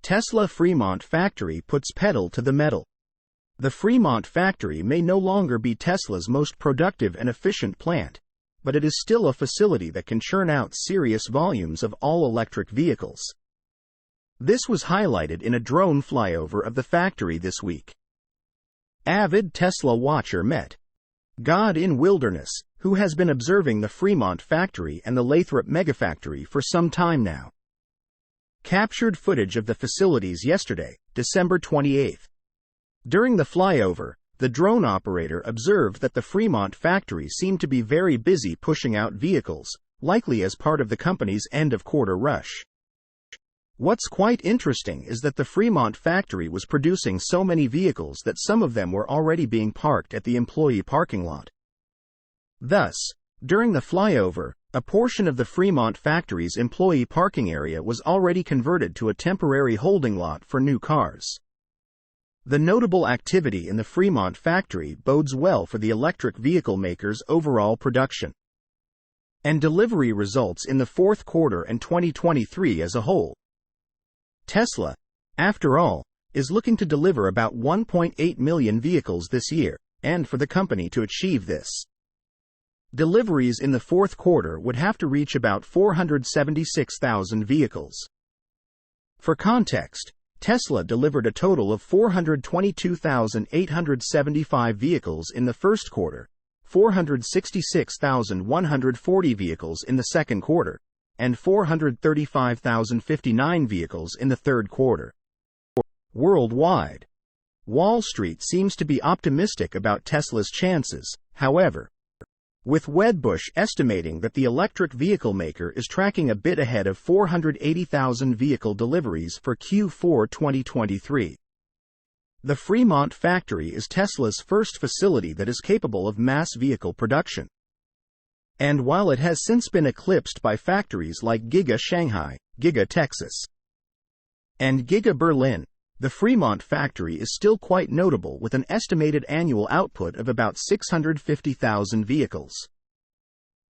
Tesla Fremont Factory puts pedal to the metal. The Fremont Factory may no longer be Tesla's most productive and efficient plant, but it is still a facility that can churn out serious volumes of all-electric vehicles. This was highlighted in a drone flyover of the factory this week. Avid Tesla watcher met God in Wilderness, who has been observing the Fremont Factory and the Lathrop Megafactory for some time now. Captured footage of the facilities yesterday, December 28. During the flyover, the drone operator observed that the Fremont Factory seemed to be very busy pushing out vehicles, likely as part of the company's end-of-quarter rush. What's quite interesting is that the Fremont Factory was producing so many vehicles that some of them were already being parked at the employee parking lot. Thus, during the flyover, a portion of the Fremont Factory's employee parking area was already converted to a temporary holding lot for new cars. The notable activity in the Fremont Factory bodes well for the electric vehicle maker's overall production and delivery results in the fourth quarter and 2023 as a whole. Tesla, after all, is looking to deliver about 1.8 million vehicles this year, and for the company to achieve this, deliveries in the fourth quarter would have to reach about 476,000 vehicles. For context, Tesla delivered a total of 422,875 vehicles in the first quarter, 466,140 vehicles in the second quarter, and 435,059 vehicles in the third quarter. Worldwide, Wall Street seems to be optimistic about Tesla's chances, however, with Wedbush estimating that the electric vehicle maker is tracking a bit ahead of 480,000 vehicle deliveries for Q4 2023. The Fremont Factory is Tesla's first facility that is capable of mass vehicle production. And while it has since been eclipsed by factories like Giga Shanghai, Giga Texas, and Giga Berlin, the Fremont Factory is still quite notable with an estimated annual output of about 650,000 vehicles.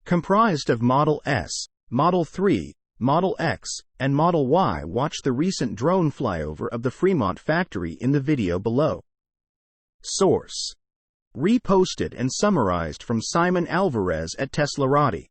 Comprised of Model S, Model 3, Model X, and Model Y. Watch the recent drone flyover of the Fremont Factory in the video below. Source: reposted and summarized from Simon Alvarez at Teslarati.